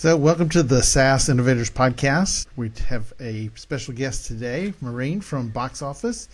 So welcome to the SaaS Innovators Podcast. We have a special guest today, Maureen from Box Office,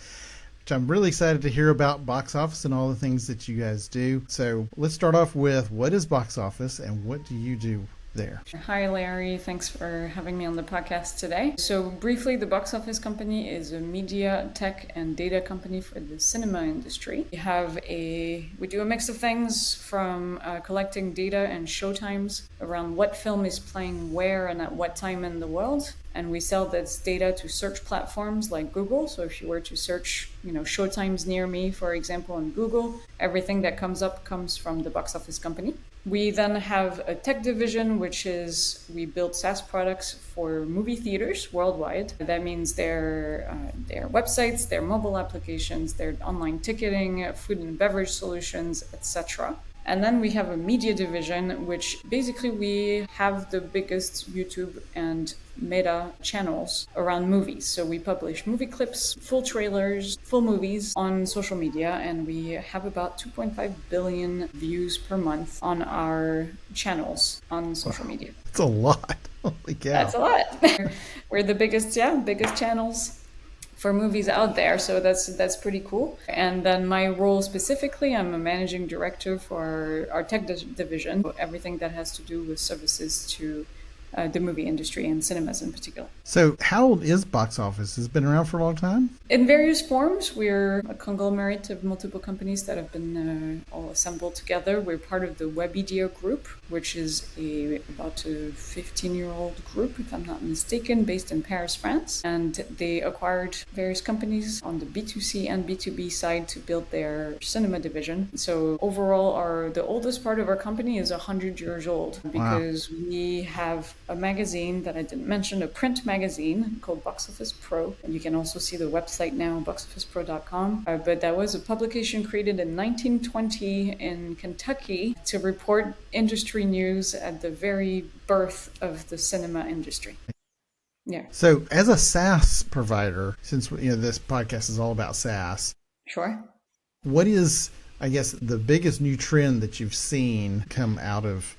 which I'm really excited to hear about Box Office and all the things that you guys do. So let's start off with, what is Box Office and what do you do there? Hi, Larry. Thanks for having me on the podcast today. So briefly, the Boxoffice Company is a media, tech, and data company for the cinema industry. We do a mix of things from collecting data and showtimes around what film is playing where and at what time in the world. And we sell this data to search platforms like Google. So if you were to search, showtimes near me, for example, on Google, everything that comes up comes from the Boxoffice Company. We then have a tech division, which is we build SaaS products for movie theaters worldwide. That means their websites, their mobile applications, their online ticketing, food and beverage solutions, etc. And then we have a media division, which basically we have the biggest YouTube and Meta channels around movies. So we publish movie clips, full trailers, full movies on social media, and we have about 2.5 billion views per month on our channels on social media. That's a lot. Holy cow. That's a lot. We're the biggest channels for movies out there, so that's pretty cool. And then my role specifically, I'm a managing director for our tech division, everything that has to do with services to the movie industry and cinemas in particular. So how old is Box Office? Has it been around for a long time? In various forms. We're a conglomerate of multiple companies that have been all assembled together. We're part of the Webedia group, which is about a 15-year-old group, if I'm not mistaken, based in Paris, France. And they acquired various companies on the B2C and B2B side to build their cinema division. So overall, the oldest part of our company is 100 years old because we have a magazine that I didn't mention, a print magazine called Box Office Pro. And you can also see the website now, boxofficepro.com. But that was a publication created in 1920 in Kentucky to report industry news at the very birth of the cinema industry. Yeah. So as a SaaS provider, since this podcast is all about SaaS, sure. What is, I guess, the biggest new trend that you've seen come out of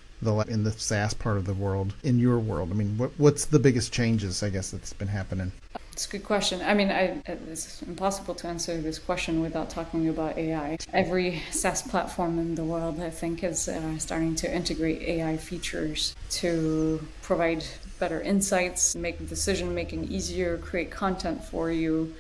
in the SaaS part of the world, in your world? I mean, what's the biggest changes, I guess, that's been happening? It's a good question. I mean, it's impossible to answer this question without talking about AI. Every SaaS platform in the world, I think, is starting to integrate AI features to provide better insights, make decision-making easier, create content for you,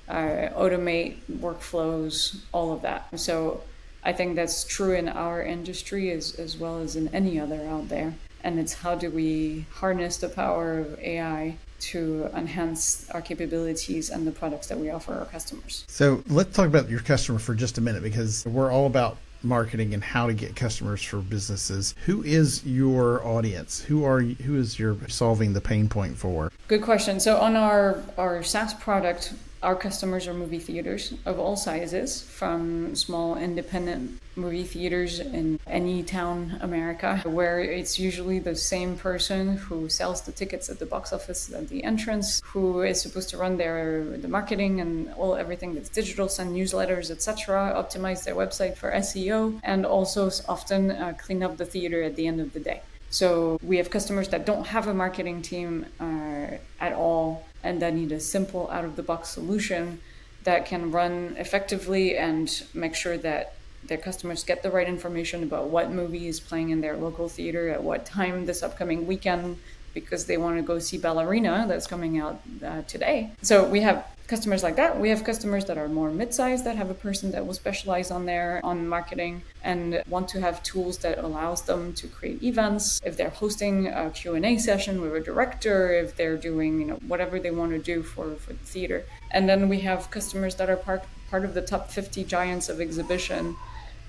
automate workflows, all of that. So I think that's true in our industry as well as in any other out there. And it's how do we harness the power of AI to enhance our capabilities and the products that we offer our customers. So let's talk about your customer for just a minute, because we're all about marketing and how to get customers for businesses. Who is your audience? Who is your solving the pain point for? Good question. So on our SaaS product, our customers are movie theaters of all sizes, from small independent movie theaters in any town America, where it's usually the same person who sells the tickets at the box office at the entrance, who is supposed to run the marketing and everything that's digital, send newsletters, etc., optimize their website for SEO, and also often clean up the theater at the end of the day. So we have customers that don't have a marketing team at all, and that need a simple out-of-the-box solution that can run effectively and make sure that their customers get the right information about what movie is playing in their local theater at what time this upcoming weekend, because they want to go see Ballerina that's coming out today. So we have customers like that. We have customers that are more mid-sized, that have a person that will specialize on marketing and want to have tools that allows them to create events. If they're hosting a Q&A session with a director, if they're doing whatever they want to do for the theater. And then we have customers that are part of the top 50 giants of exhibition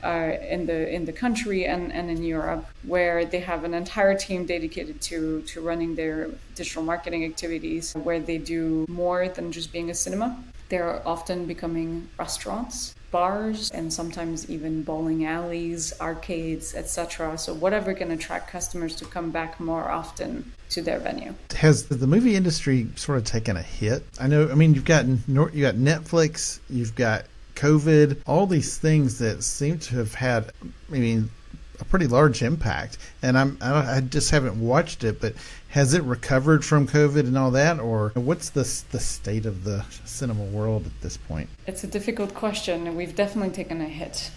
in the country and in Europe, where they have an entire team dedicated to running their digital marketing activities, where they do more than just being a cinema. They're often becoming restaurants, bars, and sometimes even bowling alleys, arcades, etc. So whatever can attract customers to come back more often to their venue. Has the movie industry sort of taken a hit? You've got Netflix, you've got COVID, all these things that seem to have had, a pretty large impact. And I just haven't watched it, but has it recovered from COVID and all that, or what's the state of the cinema world at this point? It's a difficult question. We've definitely taken a hit.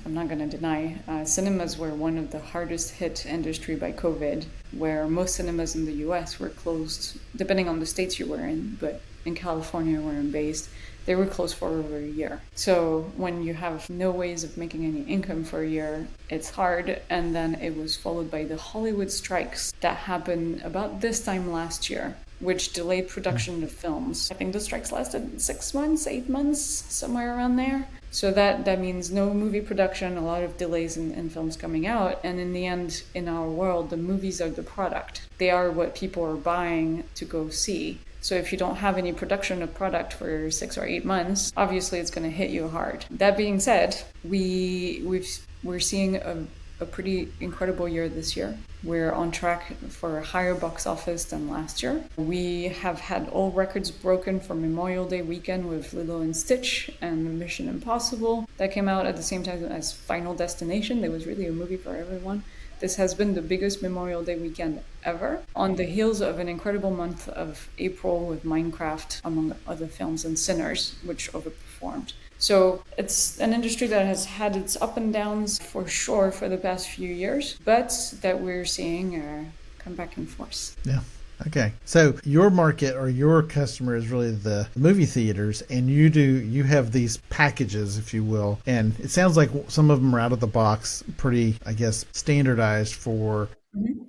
I'm not going to deny. Cinemas were one of the hardest hit industry by COVID, where most cinemas in the U.S. were closed, depending on the states you were in, but in California where I'm based, they were closed for over a year. So when you have no ways of making any income for a year, it's hard. And then it was followed by the Hollywood strikes that happened about this time last year, which delayed production of films. I think the strikes lasted 6 months, 8 months, somewhere around there. So that means no movie production, a lot of delays in films coming out. And in the end, in our world, the movies are the product. They are what people are buying to go see. So if you don't have any production of product for 6 or 8 months, obviously it's going to hit you hard. That being said, we're seeing a pretty incredible year this year. We're on track for a higher box office than last year. We have had all records broken for Memorial Day weekend with Lilo and Stitch and Mission Impossible. That came out at the same time as Final Destination. There was really a movie for everyone. This has been the biggest Memorial Day weekend ever, on the heels of an incredible month of April with Minecraft, among other films, and Sinners, which overperformed. So it's an industry that has had its up and downs for sure for the past few years, but that we're seeing come back in force. Yeah. Okay. So your market or your customer is really the movie theaters, and you have these packages, if you will, and it sounds like some of them are out of the box, pretty, I guess, standardized for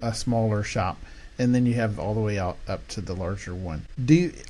a smaller shop. And then you have all the way out up to the larger one.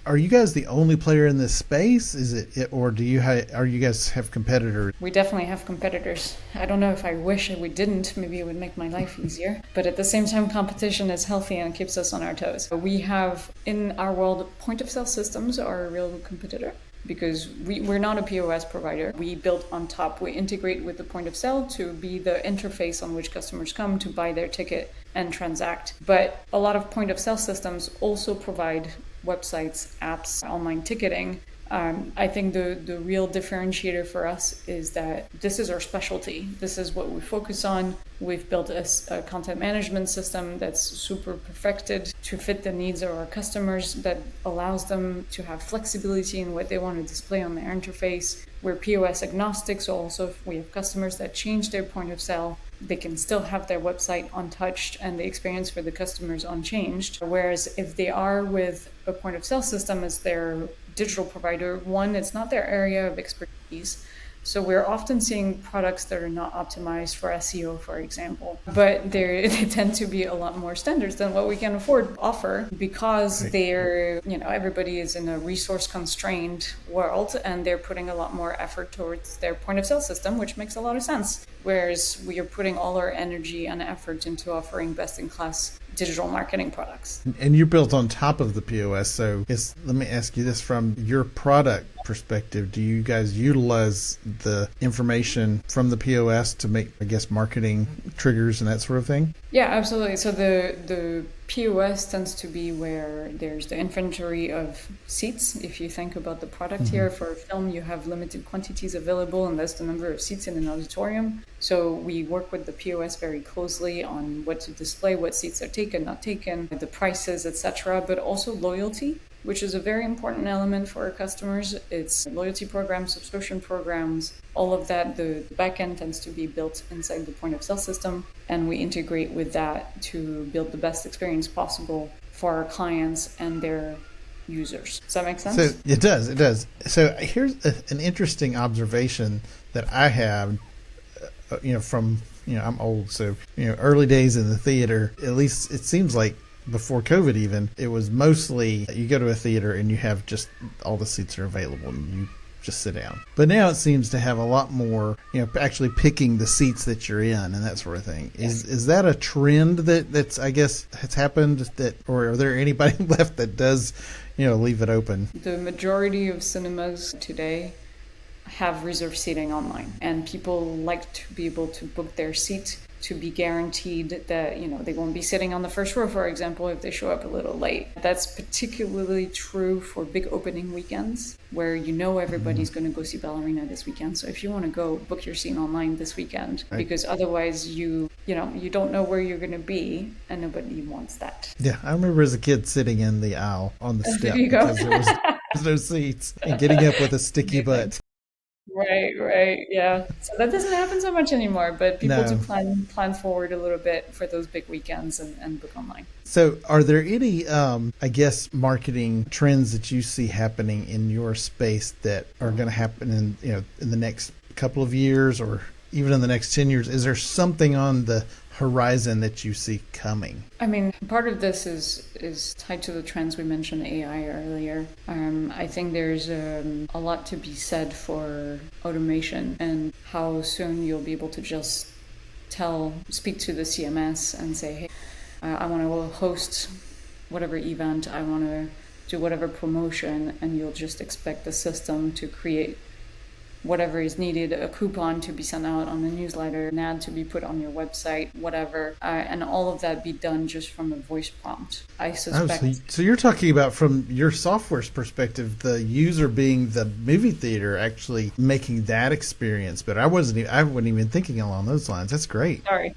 Are you guys the only player in this space? Is it, or are you guys have competitors? We definitely have competitors. I don't know if I wish we didn't. Maybe it would make my life easier. But at the same time, competition is healthy and keeps us on our toes. We have in our world, point of sale systems are a real competitor, because we're not a POS provider. We build on top. We integrate with the point of sale to be the interface on which customers come to buy their ticket and transact. But a lot of point of sale systems also provide websites, apps, online ticketing. I think the real differentiator for us is that this is our specialty. This is what we focus on. We've built a content management system that's super perfected to fit the needs of our customers, that allows them to have flexibility in what they want to display on their interface. We're POS agnostic, so also if we have customers that change their point of sale, they can still have their website untouched and the experience for the customers unchanged. Whereas if they are with a point of sale system as their digital provider, one, it's not their area of expertise. So we're often seeing products that are not optimized for SEO, for example, but they tend to be a lot more standards than what we can offer, because they're, everybody is in a resource constrained world and they're putting a lot more effort towards their point of sale system, which makes a lot of sense. Whereas we are putting all our energy and effort into offering best in class digital marketing products. And you're built on top of the POS. So let me ask you this, from your product perspective, do you guys utilize the information from the POS to make, I guess, marketing triggers and that sort of thing? Yeah, absolutely. So the POS tends to be where there's the inventory of seats. If you think about the product here, for a film, you have limited quantities available, and that's the number of seats in an auditorium. So we work with the POS very closely on what to display, what seats are taken, not taken, the prices, etc., but also loyalty, which is a very important element for our customers. It's loyalty programs, subscription programs, all of that. The backend tends to be built inside the point of sale system, and we integrate with that to build the best experience possible for our clients and their users. Does that make sense? So it does. So here's an interesting observation that I have, I'm old, so, early days in the theater, at least it seems like before COVID even, it was mostly you go to a theater and you have just all the seats are available and you just sit down. But now it seems to have a lot more, actually picking the seats that you're in and that sort of thing. Is that a trend that's, I guess, has happened, or are there anybody left that does, leave it open? The majority of cinemas today have reserved seating online, and people like to be able to book their seat to be guaranteed that, they won't be sitting on the first row, for example, if they show up a little late. That's particularly true for big opening weekends where everybody's going to go see Ballerina this weekend. So if you want to go, book your scene online this weekend, because otherwise you don't know where you're going to be, and nobody wants that. Yeah, I remember as a kid sitting in the aisle on the step There you go. because there was no seats and getting up with a sticky butt. Right, yeah. So that doesn't happen so much anymore, but people No. do plan forward a little bit for those big weekends and book online. So are there any, marketing trends that you see happening in your space that are going to happen in the next couple of years or even in the next 10 years? Is there something on the horizon that you see coming? I mean, part of this is tied to the trends we mentioned, AI earlier. I think there's a lot to be said for automation and how soon you'll be able to just speak to the CMS and say, hey, I want to host whatever event, I want to do whatever promotion, and you'll just expect the system to create whatever is needed, a coupon to be sent out on the newsletter, an ad to be put on your website, whatever, and all of that be done just from a voice prompt. I suspect. So you're talking about, from your software's perspective, the user being the movie theater actually making that experience. But I wasn't even thinking along those lines. That's great. Sorry.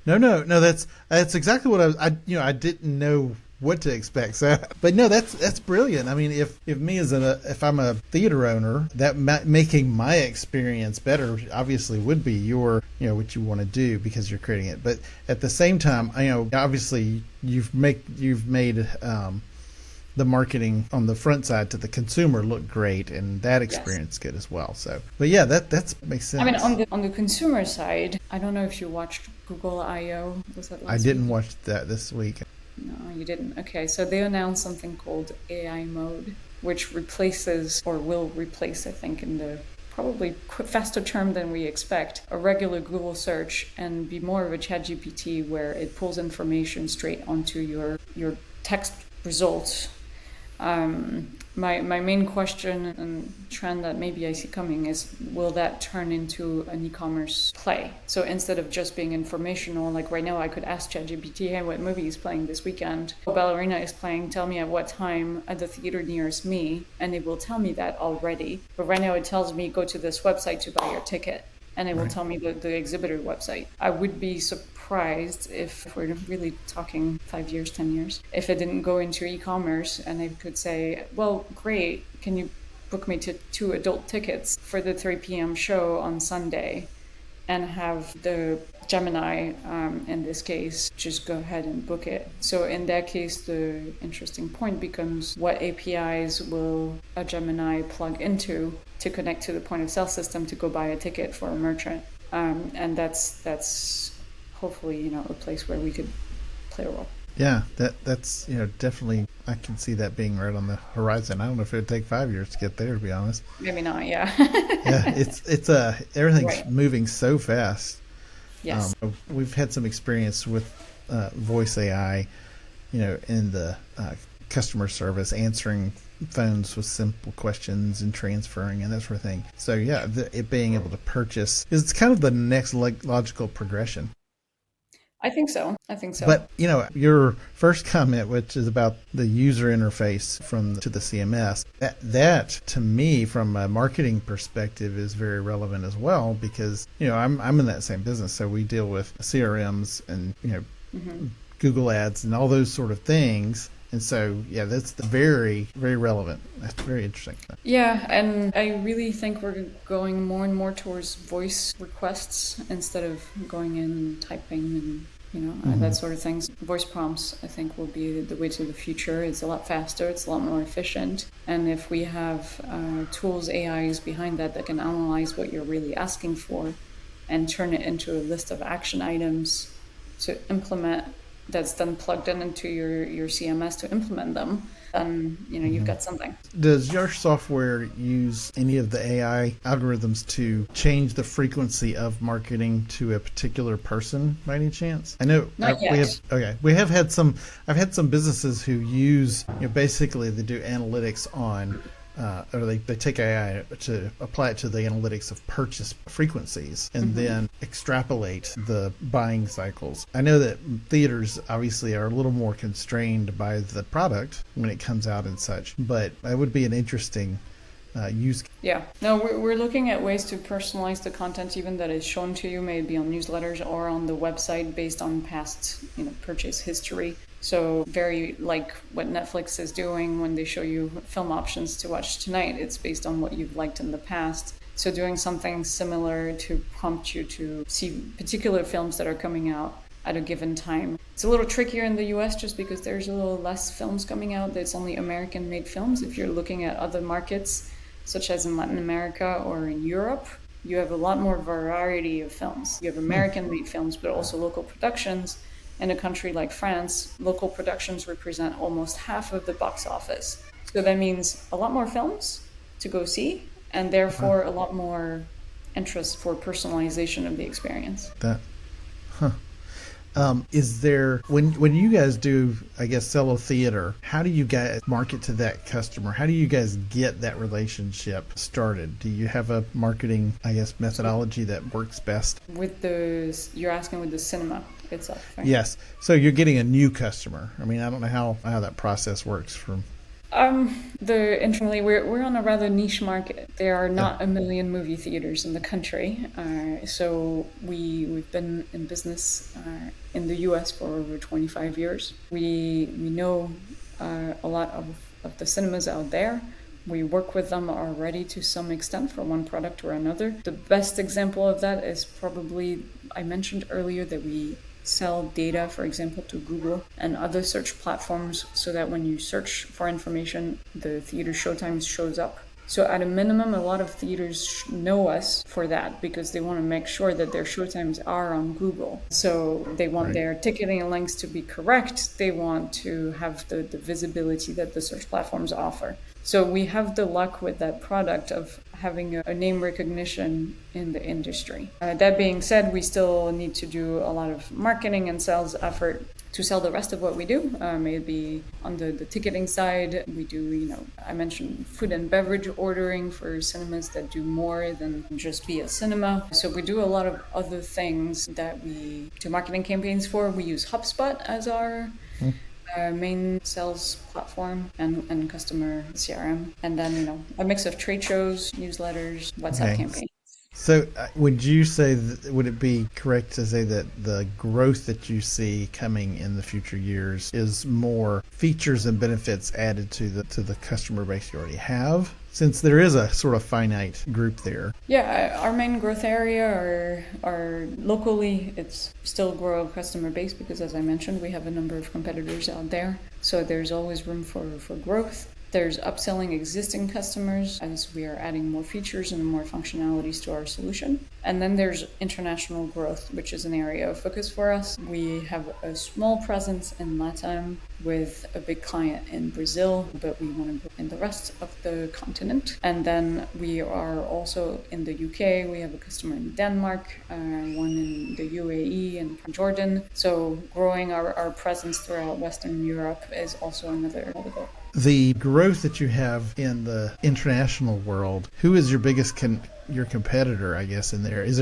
No. That's exactly what I didn't know what to expect. So, but no, that's brilliant. I mean, if I'm a theater owner, that making my experience better obviously would be what you want to do because you're creating it. But at the same time, obviously you've made the marketing on the front side to the consumer look great, and that experience good as well. So, but yeah, that makes sense. I mean, on the consumer side, I don't know if you watched Google I/O. Was that last I didn't week? watch that this week. No, you didn't. Okay, so they announced something called AI mode, which replaces or will replace, I think, in the probably faster term than we expect, a regular Google search and be more of a ChatGPT where it pulls information straight onto your text results. My main question and trend that maybe I see coming is, will that turn into an e-commerce play? So instead of just being informational, like right now I could ask ChatGPT, hey, what movie is playing this weekend? Ballerina is playing, tell me at what time at the theater nearest me, and it will tell me that already. But right now it tells me, go to this website to buy your ticket. And it will tell me the exhibitor website. I would be surprised if we're really talking 5 years, 10 years, if it didn't go into e-commerce and they could say, well, great, can you book me to 2 adult tickets for the 3 p.m. show on Sunday, and have the Gemini, in this case, just go ahead and book it. So in that case, the interesting point becomes, what APIs will a Gemini plug into to connect to the point of sale system to go buy a ticket for a merchant? And that's hopefully, a place where we could play a role. Yeah, that's definitely, I can see that being right on the horizon. I don't know if it would take 5 years to get there, to be honest. Maybe not, yeah. Yeah, it's everything's moving so fast. Yes. We've had some experience with voice AI, in the customer service, answering phones with simple questions and transferring and that sort of thing. So yeah, it being able to purchase is kind of the next logical progression. I think so. But your first comment, which is about the user interface to the CMS, that to me, from a marketing perspective, is very relevant as well, because I'm in that same business, so we deal with CRMs and Google Ads and all those sort of things. And so, yeah, that's very, very relevant. That's very interesting. Yeah, and I really think we're going more and more towards voice requests instead of going in and typing and, that sort of things. Voice prompts, I think, will be the way to the future. It's a lot faster. It's a lot more efficient. And if we have tools, AIs behind that can analyze what you're really asking for and turn it into a list of action items to implement, that's then plugged into your CMS to implement them, then you've got something. Does your software use any of the AI algorithms to change the frequency of marketing to a particular person by any chance? I know Not yet. We have had some. I've had some businesses who use basically they do analytics on or they take AI to apply it to the analytics of purchase frequencies and then extrapolate the buying cycles. I know that theaters obviously are a little more constrained by the product when it comes out and such, but it would be an interesting use. Yeah, no, we're looking at ways to personalize the content even that is shown to you, maybe on newsletters or on the website based on past, purchase history. So very like what Netflix is doing when they show you film options to watch tonight. It's based on what you've liked in the past. So doing something similar to prompt you to see particular films that are coming out at a given time. It's a little trickier in the US just because there's a little less films coming out. It's only American-made films. If you're looking at other markets, such as in Latin America or in Europe, you have a lot more variety of films. You have American-made films, but also local productions. In a country like France, local productions represent almost half of the box office. So that means a lot more films to go see, and therefore a lot more interest for personalization of the experience. Is there, when you guys do, I guess, sell a theater, how do you guys market to that customer? How do you guys get that relationship started? Do you have a marketing, I guess, methodology that works best? You're asking with the cinema itself, right? Yes. So you're getting a new customer. I mean, I don't know how that process works from... Internally, we're on a rather niche market. There are not a million movie theaters in the country, so we've been in business in the U.S. for over 25 years. We know a lot of the cinemas out there. We work with them already to some extent for one product or another. The best example of that is probably, I mentioned earlier that we sell data, for example, to Google and other search platforms so that when you search for information, the theater showtimes shows up. So at a minimum, a lot of theaters know us for that because they want to make sure that their showtimes are on Google. So they want their ticketing links to be correct. They want to have the visibility that the search platforms offer. So we have the luck with that product of having a name recognition in the industry. That being said, we still need to do a lot of marketing and sales effort to sell the rest of what we do. Maybe on the ticketing side, we do, I mentioned food and beverage ordering for cinemas that do more than just be a cinema. So we do a lot of other things that we do marketing campaigns for. We use HubSpot as our main sales platform and customer CRM. And then, a mix of trade shows, newsletters, WhatsApp campaigns. So would you say, would it be correct to say that the growth that you see coming in the future years is more features and benefits added to the customer base you already have, since there is a sort of finite group there? Yeah, our main growth area are locally, it's still grow customer base because, as I mentioned, we have a number of competitors out there. So there's always room for growth. There's upselling existing customers as we are adding more features and more functionalities to our solution. And then there's international growth, which is an area of focus for us. We have a small presence in LATAM with a big client in Brazil, but we want to grow in the rest of the continent. And then we are also in the UK. We have a customer in Denmark, one in the UAE and Jordan. So growing our presence throughout Western Europe is also another goal. The growth that you have in the international world, who is your biggest your competitor, I guess, in there? Is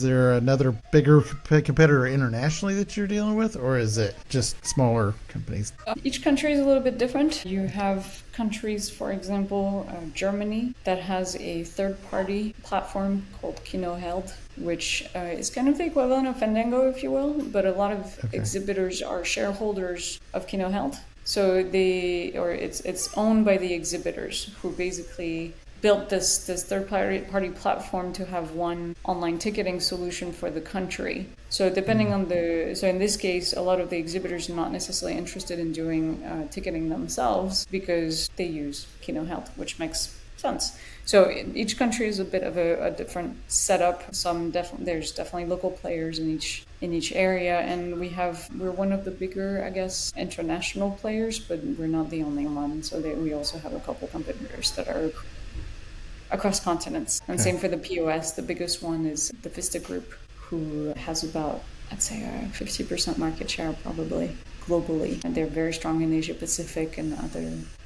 there another bigger competitor internationally that you're dealing with, or is it just smaller companies? Each country is a little bit different. You have countries, for example, Germany, that has a third-party platform called KinoHeld, which is kind of the equivalent of Fandango, if you will, but a lot of exhibitors are shareholders of KinoHeld. So it's owned by the exhibitors who basically built this third-party platform to have one online ticketing solution for the country. So depending on so in this case, a lot of the exhibitors are not necessarily interested in doing ticketing themselves because they use KinoHeld, which makes sense. So each country is a bit of a different setup. There's definitely local players in each area, and we're one of the bigger, I guess, international players, but we're not the only one. So we also have a couple competitors that are across continents. And same for the POS. The biggest one is the Vista Group, who has about, I'd say, a 50% market share probably globally. And they're very strong in Asia Pacific and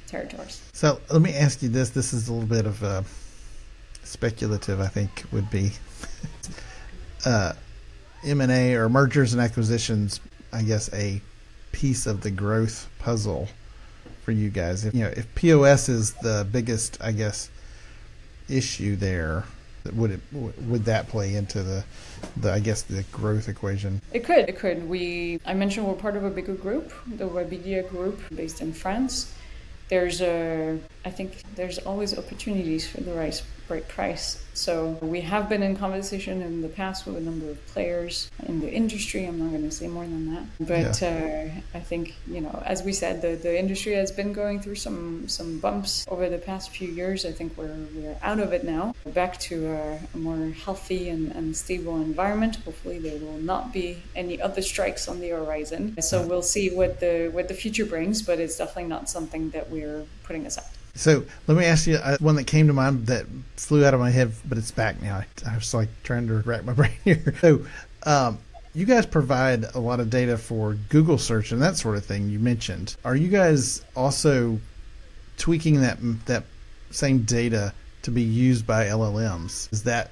territories. So let me ask you this. This is a little bit of speculative, I think, would be. M&A or mergers and acquisitions, I guess, a piece of the growth puzzle for you guys. If POS is the biggest, I guess, issue there, would that play into the I guess the growth equation? It could. I mentioned we're part of a bigger group, the Webedia group, based in France. I think there's always opportunities for the right price. So we have been in conversation in the past with a number of players in the industry. I'm not going to say more than that. But I think, as we said, the industry has been going through some bumps over the past few years. I think we're out of it now. We're back to a more healthy and stable environment. Hopefully there will not be any other strikes on the horizon. So we'll see what the future brings, but it's definitely not something that we're putting aside. So let me ask you one that came to mind that flew out of my head, but it's back now. I was like trying to rack my brain here. So you guys provide a lot of data for Google search and that sort of thing you mentioned. Are you guys also tweaking that same data to be used by LLMs? Is that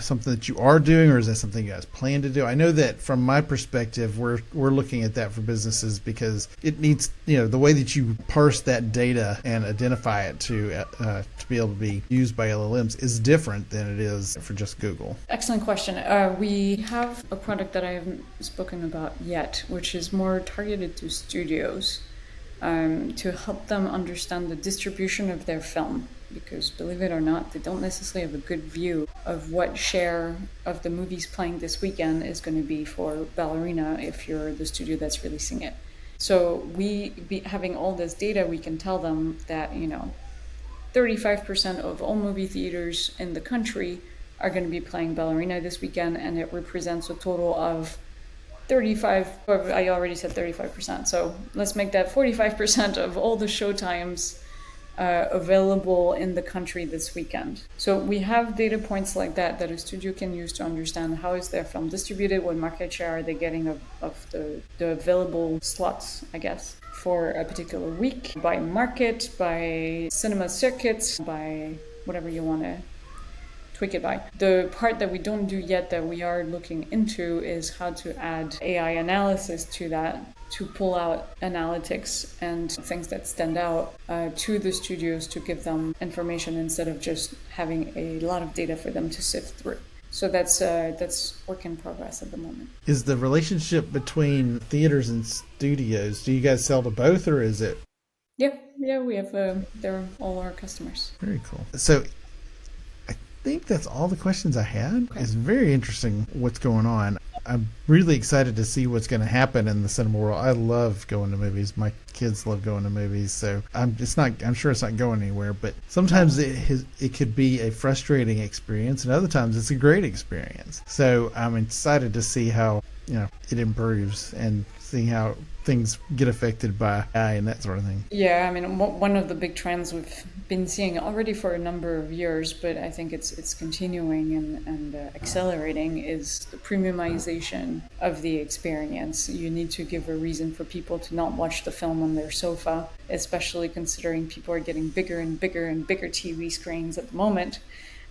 something that you are doing, or is that something you guys plan to do? I know that from my perspective, we're looking at that for businesses because it needs, the way that you parse that data and identify it to be able to be used by LLMs is different than it is for just Google. Excellent question. We have a product that I haven't spoken about yet, which is more targeted to studios to help them understand the distribution of their film. Because believe it or not, they don't necessarily have a good view of what share of the movies playing this weekend is going to be for Ballerina if you're the studio that's releasing it. So having all this data, we can tell them that 35% of all movie theaters in the country are going to be playing Ballerina this weekend, and it represents a total of 35. I already said 35%, so let's make that 45% of all the showtimes available in the country this weekend. So we have data points like that a studio can use to understand how is their film distributed, what market share are they getting of the available slots, I guess, for a particular week, by market, by cinema circuits, by whatever you want to tweak it by. The part that we don't do yet that we are looking into is how to add AI analysis to that, to pull out analytics and things that stand out to the studios to give them information instead of just having a lot of data for them to sift through. So that's work in progress at the moment. Is the relationship between theaters and studios, do you guys sell to both, or is it? Yeah, we have, they're all our customers. Very cool. So I think that's all the questions I had. Okay. It's very interesting what's going on. I'm really excited to see what's going to happen in the cinema world. I love going to movies. My kids love going to movies, so I'm sure it's not going anywhere. But sometimes it could be a frustrating experience, and other times it's a great experience. So I'm excited to see how it improves and see how things get affected by AI and that sort of thing. Yeah, I mean, one of the big trends we've been seeing already for a number of years, but I think it's continuing and accelerating, is the premiumization of the experience. You need to give a reason for people to not watch the film on their sofa, especially considering people are getting bigger and bigger and bigger TV screens at the moment.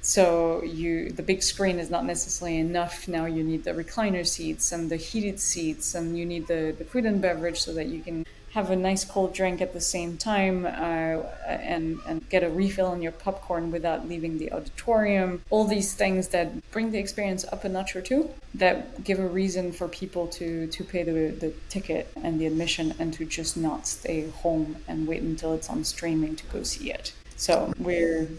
So the big screen is not necessarily enough. Now you need the recliner seats and the heated seats, and you need the food and beverage so that you can have a nice cold drink at the same time and get a refill on your popcorn without leaving the auditorium. All these things that bring the experience up a notch or two, that give a reason for people to pay the ticket and the admission and to just not stay home and wait until it's on streaming to go see it. So we're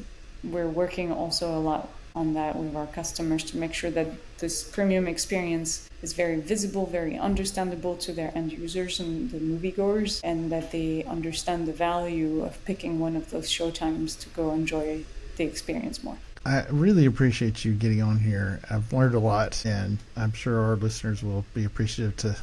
working also a lot on that with our customers to make sure that this premium experience is very visible, very understandable to their end users and the moviegoers, and that they understand the value of picking one of those showtimes to go enjoy the experience more. I really appreciate you getting on here. I've learned a lot, and I'm sure our listeners will be appreciative to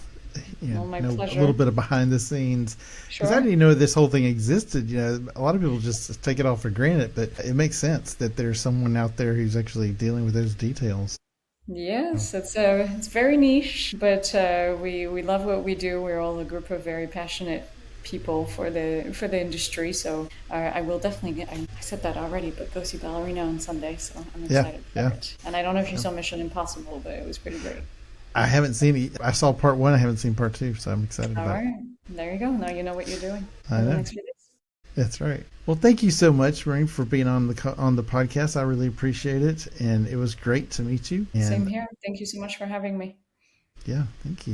know a little bit of behind the scenes. Because I didn't know this whole thing existed. A lot of people just take it all for granted, but it makes sense that there's someone out there who's actually dealing with those details. Yes, it's very niche, but we love what we do. We're all a group of very passionate people for the industry. So I will definitely. I said that already, but go see Ballerina on Sunday. So I'm Yeah, excited for yeah. it. And I don't know if you saw Mission Impossible, but it was pretty great. I haven't seen it. I saw part one. I haven't seen part two, so I'm excited All about it. right, there you go. Now you know what you're doing I for the know. next few days. That's right. Well, thank you so much, Maureen, for being on the podcast. I really appreciate it, and it was great to meet you. And Same here. Thank you so much for having me. yeah, thank you.